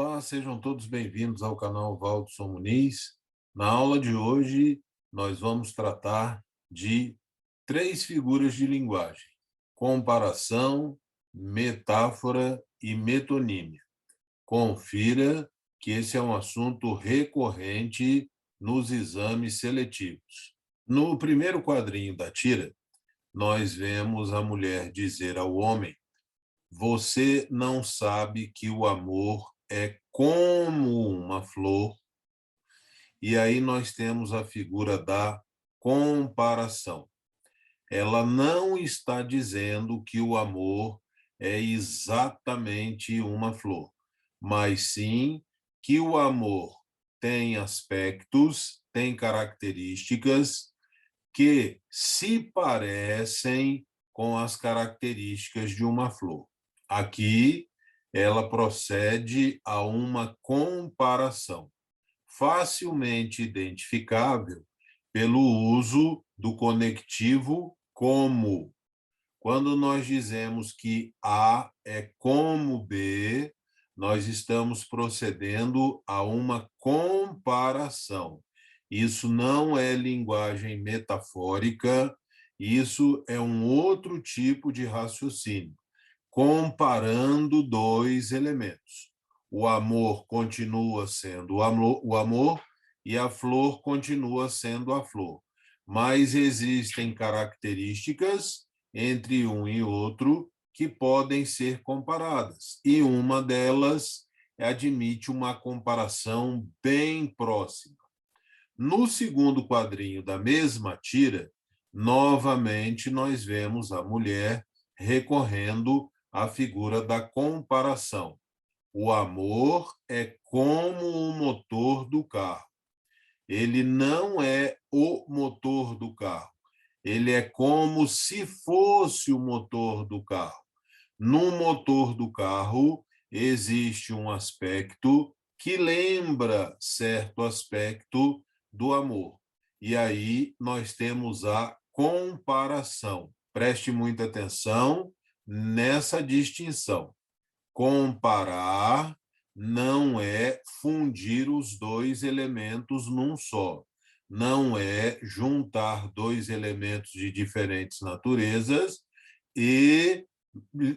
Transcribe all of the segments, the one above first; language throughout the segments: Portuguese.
Olá, sejam todos bem-vindos ao canal Valdson Muniz. Na aula de hoje, nós vamos tratar de três figuras de linguagem: comparação, metáfora e metonímia. Confira que esse é um assunto recorrente nos exames seletivos. No primeiro quadrinho da tira, nós vemos a mulher dizer ao homem: você não sabe que o amor é como uma flor. E aí nós temos a figura da comparação. Ela não está dizendo que o amor é exatamente uma flor, mas sim que o amor tem aspectos, tem características que se parecem com as características de uma flor. Aqui, ela procede a uma comparação, facilmente identificável pelo uso do conectivo como. Quando nós dizemos que A é como B, nós estamos procedendo a uma comparação. Isso não é linguagem metafórica, isso é um outro tipo de raciocínio, comparando dois elementos. O amor continua sendo o amor e a flor continua sendo a flor. Mas existem características entre um e outro que podem ser comparadas. E uma delas admite uma comparação bem próxima. No segundo quadrinho da mesma tira, novamente nós vemos a mulher recorrendo à figura da comparação. O amor é como o motor do carro. Ele não é o motor do carro. Ele é como se fosse o motor do carro. No motor do carro existe um aspecto que lembra certo aspecto do amor. E aí nós temos a comparação. Preste muita atenção nessa distinção. Comparar não é fundir os dois elementos num só. Não é juntar dois elementos de diferentes naturezas e,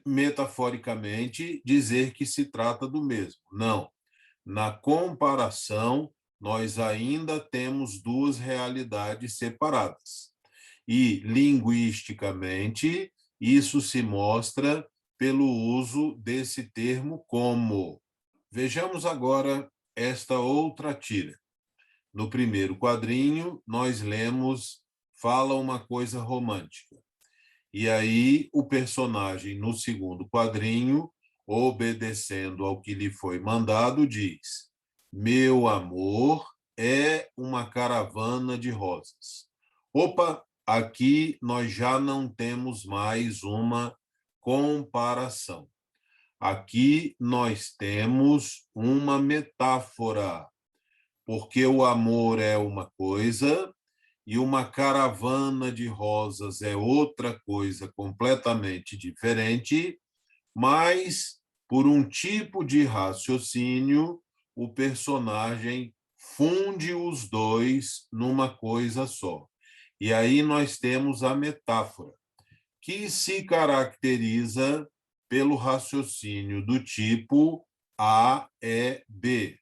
metaforicamente, dizer que se trata do mesmo. Não. Na comparação, nós ainda temos duas realidades separadas. E, linguisticamente, isso se mostra pelo uso desse termo como. Vejamos agora esta outra tira. No primeiro quadrinho, nós lemos fala uma coisa romântica. E aí o personagem, no segundo quadrinho, obedecendo ao que lhe foi mandado, diz: meu amor é uma caravana de rosas. Opa, aqui nós já não temos mais uma comparação. Aqui nós temos uma metáfora, porque o amor é uma coisa e uma caravana de rosas é outra coisa completamente diferente, mas, por um tipo de raciocínio, o personagem funde os dois numa coisa só. E aí nós temos a metáfora, que se caracteriza pelo raciocínio do tipo A é B.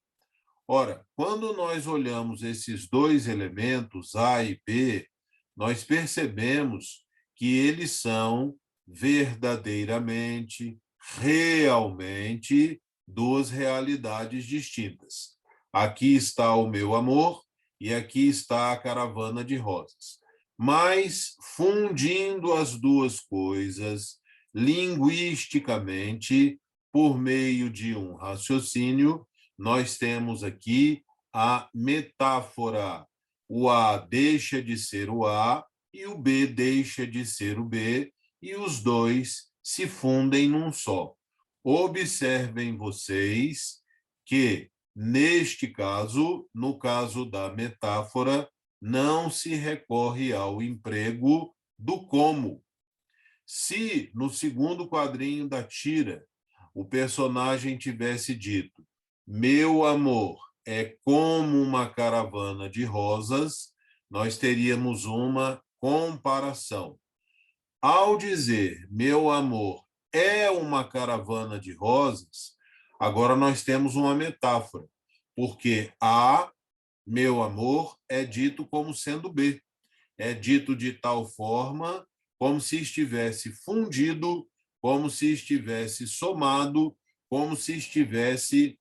Ora, quando nós olhamos esses dois elementos, A e B, nós percebemos que eles são verdadeiramente, realmente, duas realidades distintas. Aqui está o meu amor e aqui está a caravana de rosas. Mas, fundindo as duas coisas, linguisticamente, por meio de um raciocínio, nós temos aqui a metáfora. O A deixa de ser o A e o B deixa de ser o B, e os dois se fundem num só. Observem vocês que, neste caso, no caso da metáfora, não se recorre ao emprego do como. Se, no segundo quadrinho da tira, o personagem tivesse dito: meu amor é como uma caravana de rosas, nós teríamos uma comparação. Ao dizer meu amor é uma caravana de rosas, agora nós temos uma metáfora, porque A, meu amor, é dito como sendo B. É dito de tal forma como se estivesse fundido, como se estivesse somado, como se estivesse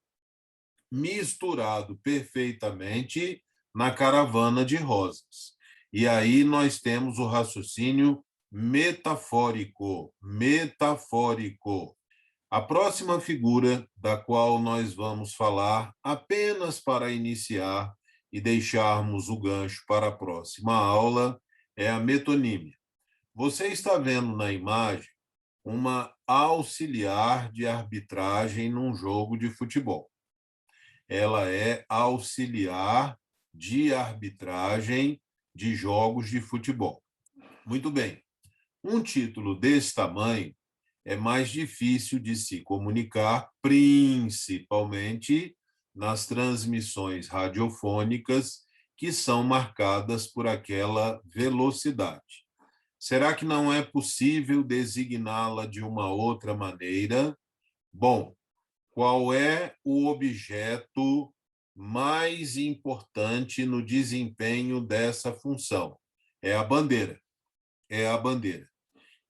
misturado perfeitamente na caravana de rosas. E aí nós temos o raciocínio metafórico, metafórico. A próxima figura da qual nós vamos falar, apenas para iniciar e deixarmos o gancho para a próxima aula, é a metonímia. Você está vendo na imagem uma auxiliar de arbitragem num jogo de futebol. Ela é auxiliar de arbitragem de jogos de futebol. Muito bem. Um título desse tamanho é mais difícil de se comunicar, principalmente nas transmissões radiofônicas que são marcadas por aquela velocidade. Será que não é possível designá-la de uma outra maneira? Bom, qual é o objeto mais importante no desempenho dessa função? É a bandeira. É a bandeira.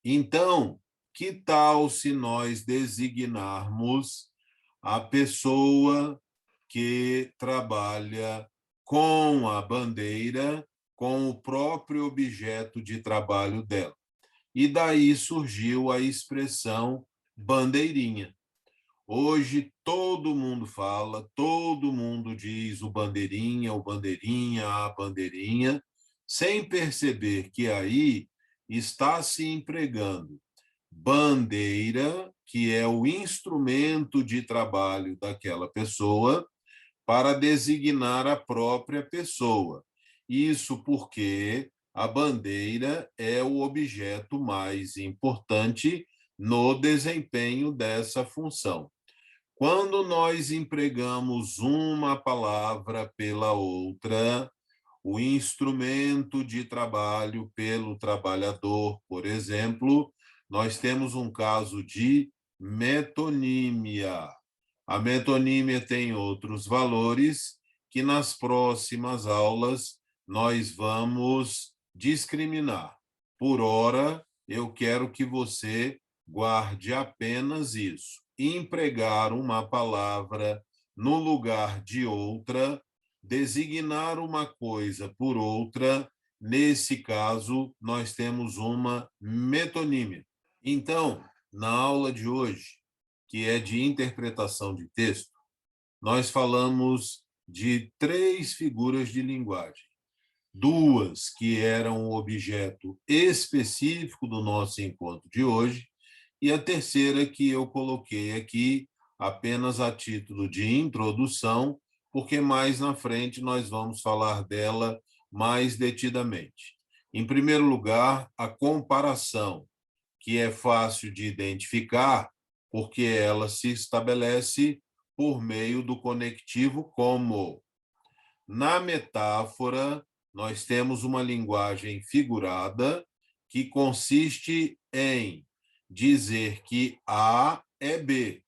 Então, que tal se nós designarmos a pessoa que trabalha com a bandeira, com o próprio objeto de trabalho dela? E daí surgiu a expressão bandeirinha. Hoje todo mundo fala, todo mundo diz o bandeirinha, a bandeirinha, sem perceber que aí está se empregando bandeira, que é o instrumento de trabalho daquela pessoa, para designar a própria pessoa. Isso porque a bandeira é o objeto mais importante no desempenho dessa função. Quando nós empregamos uma palavra pela outra, o instrumento de trabalho pelo trabalhador, por exemplo, nós temos um caso de metonímia. A metonímia tem outros valores que nas próximas aulas nós vamos discriminar. Por ora, eu quero que você guarde apenas isso. Empregar uma palavra no lugar de outra, designar uma coisa por outra, nesse caso, nós temos uma metonímia. Então, na aula de hoje, que é de interpretação de texto, nós falamos de 3 figuras de linguagem. 2 que eram o objeto específico do nosso encontro de hoje, e a terceira que eu coloquei aqui apenas a título de introdução, porque mais na frente nós vamos falar dela mais detidamente. Em primeiro lugar, a comparação, que é fácil de identificar, porque ela se estabelece por meio do conectivo como. Na metáfora, nós temos uma linguagem figurada que consiste em dizer que A é B.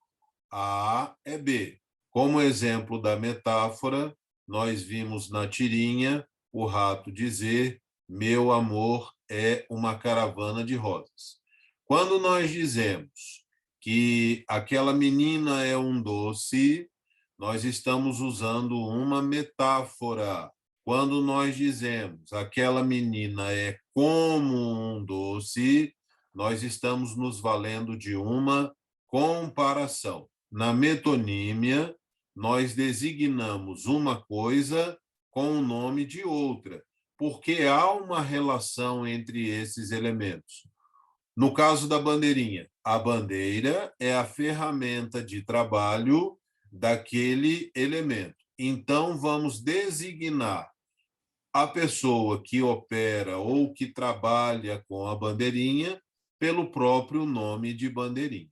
A é B. Como exemplo da metáfora, nós vimos na tirinha o rato dizer: meu amor é uma caravana de rosas. Quando nós dizemos que aquela menina é um doce, nós estamos usando uma metáfora. Quando nós dizemos aquela menina é como um doce, nós estamos nos valendo de uma comparação. Na metonímia, nós designamos uma coisa com o nome de outra, porque há uma relação entre esses elementos. No caso da bandeirinha, a bandeira é a ferramenta de trabalho daquele elemento. Então, vamos designar a pessoa que opera ou que trabalha com a bandeirinha pelo próprio nome de bandeirinha.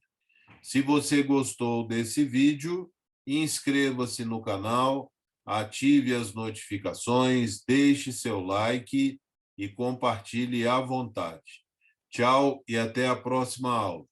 Se você gostou desse vídeo, inscreva-se no canal, ative as notificações, deixe seu like e compartilhe à vontade. Tchau e até a próxima aula.